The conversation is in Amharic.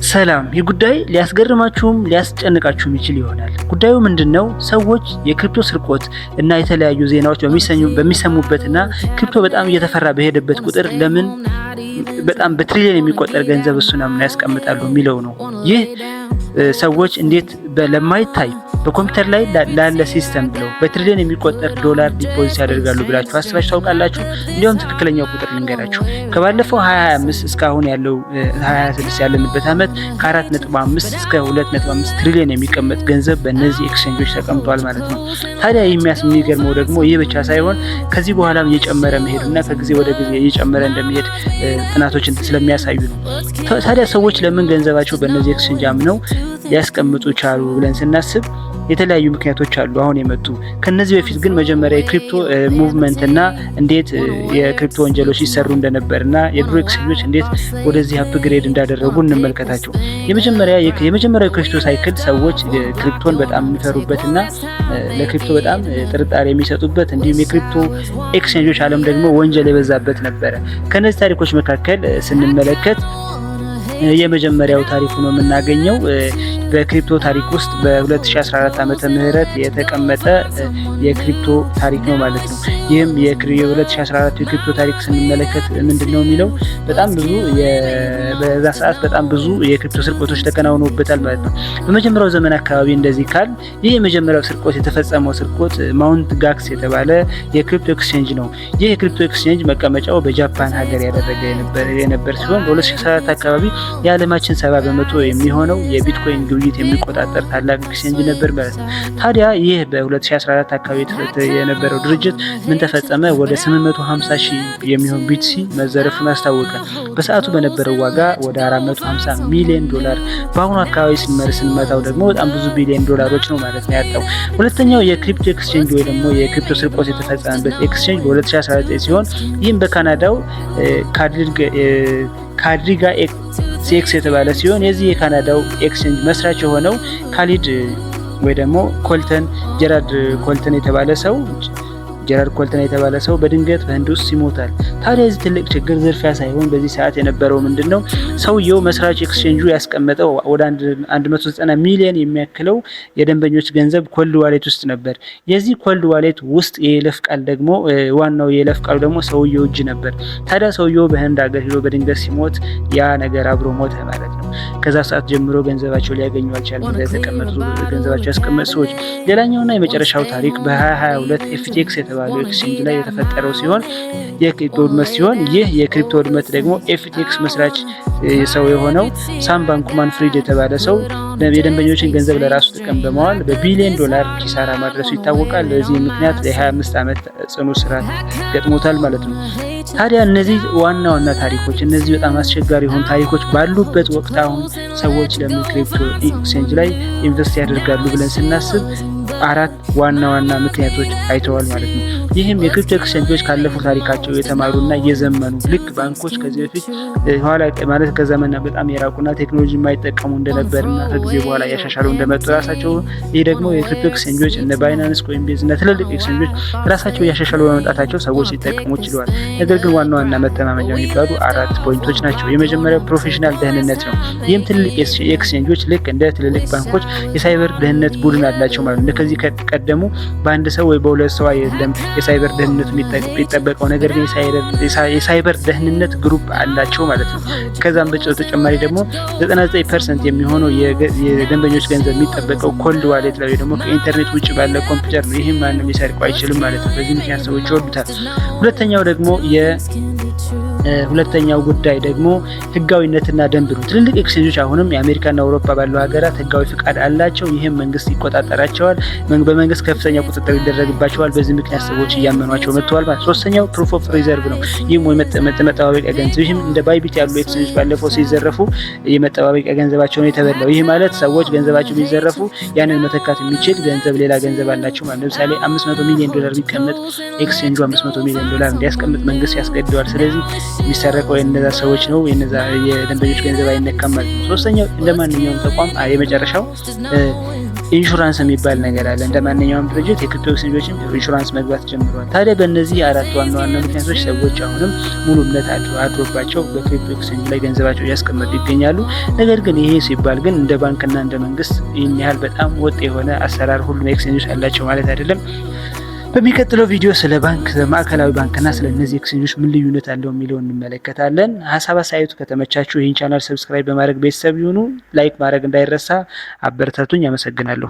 ሰላም፣ ይህ ጉዳይ ሊያስገርማችሁም ሊያስጨንቃችሁም ይችል ይሆናል። ጉዳዩ ምንድነው? ሰዎች የክሪፕቶ ስርቆት እና የተለያዩ ዜናዎች በሚሰሙበትና ክሪፕቶ በጣም እየተፈራ በሄደበት ቁጥር ለምን በጣም በትሪሊየን የሚቆጠር ገንዘብ እሱን አምነው ያስቀምጣሉ የሚለው ነው። ይህ ሰዎች እንዴት ለማይታይ በኮምፒውተር ላይ ላለ ሲስተም ብለው በትሪሊየን የሚቆጠር ዶላር ዲፖዚት ያደርጋሉ ብላችሁ አስባችሁ ታውቃላችሁ? እንዲያውም ትክክለኛው ቁጥር ልንገራችሁ። ከባለፈው 2025 እስካሁን ያለው 2026 ያለንበት ዓመት ከ4.5 እስከ 2.5 ትሪሊየን የሚቀመጥ ገንዘብ በእነዚህ ኤክስቼንጆች ተቀምጧል ማለት ነው። ታዲያ የሚገርመው ደግሞ ይህ ብቻ ሳይሆን ከዚህ በኋላም እየጨመረ መሄዱና ከጊዜ ወደ ጊዜ እየጨመረ እንደሚሄድ ጥናቶችን ስለሚያሳዩ ነው። ታዲያ ሰዎች ለምን ገንዘባቸው በእነዚህ ኤክስቼንጅ አምነው ሊያስቀምጡ ቻሉ ብለን ስናስብ የተለያዩ ምክንያቶች አሉ አሁን የመጡ። ከነዚህ በፊት ግን መጀመሪያ የክሪፕቶ ሙቭመንት እና እንዴት የክሪፕቶ ወንጀሎች ሲሰሩ እንደነበርና የድሮ ኤክስቼንጆች እንዴት ወደዚህ አፕግሬድ እንዳደረጉ እንመልከታቸው። የመጀመሪያው ክሪፕቶ ሳይክል ሰዎች ክሪፕቶን በጣም የሚፈሩበትና ለክሪፕቶ በጣም ጥርጣሬ የሚሰጡበት እንዲሁም የክሪፕቶ ኤክስቼንጆች ዓለም ደግሞ ወንጀል የበዛበት ነበረ። ከነዚህ ታሪኮች መካከል ስንመለከት የመጀመሪያው ታሪክ ነው የምናገኘው በክሪፕቶ ታሪክ ውስጥ በ2014 ዓመተ ምህረት የተቀመጠ የክሪፕቶ ታሪክ ነው ማለት ነው። ይህም የ2014 የክሪፕቶ ታሪክ ስንመለከት ምንድነው የሚለው በጣም ብዙ በዛ ሰዓት በጣም ብዙ የክሪፕቶ ስርቆቶች ተከናውነውበታል ማለት ነው። በመጀመሪያው ዘመን አካባቢ እንደዚህ ካል ይህ የመጀመሪያው ስርቆት የተፈጸመው ስርቆት ማውንት ጋክስ የተባለ የክሪፕቶ ኤክስቼንጅ ነው። ይህ የክሪፕቶ ኤክስቼንጅ መቀመጫው በጃፓን ሀገር ያደረገ የነበር ሲሆን በ2014 አካባቢ የዓለማችን 70% የሚሆነው የቢትኮይን ግብይት የሚቆጣጠር ታላቅ ኤክስቼንጅ ነበር ማለት ነው። ታዲያ ይህ በ2014 አካባቢ የነበረው ድርጅት ምን ተፈጸመ? ወደ 850,000 የሚሆን ቢትሲ መዘረፉን አስታወቀ። በሰዓቱ በነበረው ዋጋ ወደ 450 ሚሊዮን ዶላር፣ በአሁኑ አካባቢ ስንመታው ደግሞ በጣም ብዙ ቢሊዮን ዶላሮች ነው ማለት ነው ያጣው። ሁለተኛው የክሪፕቶ ኤክስቼንጅ ወይ ደግሞ የክሪፕቶ ስርቆት የተፈጸመበት ኤክስቼንጅ በ2019 ሲሆን ይህም በካናዳው ካድሪጋ ሲኤክስ የተባለ ሲሆን የዚህ የካናዳው ኤክስቼንጅ መስራች የሆነው ካሊድ ወይ ደግሞ ጀራርድ ኮልተን የተባለ ሰው በድንገት በህንድ ውስጥ ይሞታል። ታዲያ የዚህ ትልቅ ችግር ዝርፊያ ሳይሆን በዚህ ሰዓት የነበረው ምንድነው? ሰውየው መስራች ኤክስቼንጁ ያስቀመጠው ወደ 190 ሚሊዮን የሚያክለው የደንበኞች ገንዘብ ኮልድ ዋሌት ውስጥ ነበር። የዚህ ኮልድ ዋሌት ውስጥ የይለፍ ቃል ደግሞ ዋናው የይለፍ ቃሉ ደግሞ ሰውየው እጅ ነበር። ታዲያ ሰውየው በህንድ ሀገር ሄዶ በድንገት ሲሞት ያ ነገር አብሮ ሞተ ማለት ነው። ከዛ ሰዓት ጀምሮ ገንዘባቸው ሊያገኙ አልቻሉም የተቀመጡ ገንዘባቸው ያስቀመጡ ሰዎች። ሌላኛውና የመጨረሻው ታሪክ በ2022 ኤፍቲኤክስ የተባለው ኤክስቼንጅ ላይ የተፈጠረው ሲሆን የክሪፕቶ ውድመት ሲሆን ይህ የክሪፕቶ ውድመት ደግሞ ኤፍቲኤክስ መስራች ሰው የሆነው ሳም ባንክማን-ፍሪድ የተባለ ሰው የደንበኞችን ገንዘብ ለራሱ ጥቅም በማዋል በቢሊዮን ዶላር ኪሳራ ማድረሱ ይታወቃል። በዚህ ምክንያት የ25 ዓመት ጽኑ እስራት ገጥሞታል ማለት ነው። ታዲያ እነዚህ ዋና ታሪኮች እነዚህ በጣም አስቸጋሪ የሆኑ ታሪኮች ባሉበት ወቅት አሁን ሰዎች ለምን ክሪፕቶ ኤክስቼንጅ ላይ ኢንቨስት ያደርጋሉ ብለን ስናስብ 4 ዋና ምክንያቶች አይተዋል ማለት ነው። ይህም የክሪፕቶ ኤክስቼንጆች ካለፉ ታሪካቸው የተማሩና እየዘመኑ ልክ ባንኮች ከዚህ በፊት ኋላ ማለት ከዘመና በጣም የራቁና ቴክኖሎጂ የማይጠቀሙ እንደነበርና ከጊዜ በኋላ ያሻሻሉ እንደመጡ ራሳቸው ይህ ደግሞ የክሪፕቶ ኤክስቼንጆች እነ ባይናንስ፣ ኮይንቤዝ እና ትልልቅ ኤክስቼንጆች ራሳቸው ያሻሻሉ በመምጣታቸው ሰዎች ሊጠቀሙ ችለዋል። ነገር ግን ዋና መተማመኛ የሚባሉ 4 ፖይንቶች ናቸው። የመጀመሪያው ፕሮፌሽናል ደህንነት ነው። ይህም ትልልቅ ኤክስቼንጆች ልክ እንደ ትልልቅ ባንኮች የሳይበር ደህንነት ቡድን አላቸው ማለት ነው። ከዚህ ቀደሙ በአንድ ሰው ወይ በሁለት ሰው አይደለም የሳይበር ደህንነቱ የሚጠበቀው፣ ነገር ግን የሳይበር ደህንነት ግሩፕ አላቸው ማለት ነው። ከዛም በተጨማሪ ደግሞ 99% የሚሆነው የደንበኞች ገንዘብ የሚጠበቀው ኮልድ ዋሌት ላይ ደግሞ ከኢንተርኔት ውጭ ባለ ኮምፒውተር ነው። ይህም ማንም ሊሰርቀው አይችልም ማለት ነው። በዚህ ምክንያት ሰዎች ይወዱታል። ሁለተኛው ጉዳይ ደግሞ ህጋዊነትና ደንብ ነው። ትልልቅ ኤክስቼንጆች አሁንም የአሜሪካና አውሮፓ ባለው ሀገራት ህጋዊ ፍቃድ አላቸው። ይህም መንግስት ይቆጣጠራቸዋል። በመንግስት ከፍተኛ ቁጥጥር ይደረግባቸዋል። በዚህ ምክንያት ሰዎች እያመኗቸው መጥተዋል ማለት። ሶስተኛው ፕሩፍ ኦፍ ሪዘርቭ ነው። ይህም መጠባበቂያ ገንዘብ፣ ይህም እንደ ባይቢት ያሉ ኤክስቼንጆች ባለፈው ሲዘረፉ የመጠባበቂያ ገንዘባቸውን የተበላው። ይህ ማለት ሰዎች ገንዘባቸው ቢዘረፉ ያንን መተካት የሚችል ሌላ ገንዘብ አላቸው ማለት። ለምሳሌ 500 ሚሊዮን ዶላር ቢቀመጥ ኤክስቼንጁ 500 ሚሊዮን ዶላር እንዲያስቀምጥ መንግስት ያስገድደዋል። ስለዚህ የሚሰረቀው የነዛ ሰዎች ነው፣ የደንበኞች ገንዘብ አይነካም ማለት ነው። ሶስተኛው እንደማንኛውም ተቋም የመጨረሻው ኢንሹራንስ የሚባል ነገር አለ። እንደ ማንኛውም ድርጅት የክሪፕቶ ኤክስቼንጆችም ኢንሹራንስ መግባት ጀምረዋል። ታዲያ በእነዚህ አራት ዋና ምክንያቶች ሰዎች አሁንም ሙሉ እምነት አድሮባቸው በክሪፕቶ ኤክስቼንጅ ላይ ገንዘባቸው እያስቀመጡ ይገኛሉ። ነገር ግን ይሄ ሲባል ግን እንደ ባንክና እንደ መንግስት ይህን ያህል በጣም ወጥ የሆነ አሰራር ሁሉም ኤክስቼንጆች አላቸው ማለት አይደለም። በሚቀጥለው ቪዲዮ ስለ ባንክ ማዕከላዊ ባንክና ስለ እነዚህ ኤክስቼንጆች ምን ልዩነት አለው የሚለው እንመለከታለን። ሀሳብ አስተያየቱ ከተመቻችሁ ይህን ቻናል ሰብስክራይብ በማድረግ ቤተሰብ ይሁኑ። ላይክ ማድረግ እንዳይረሳ። አበረታቱኝ። አመሰግናለሁ።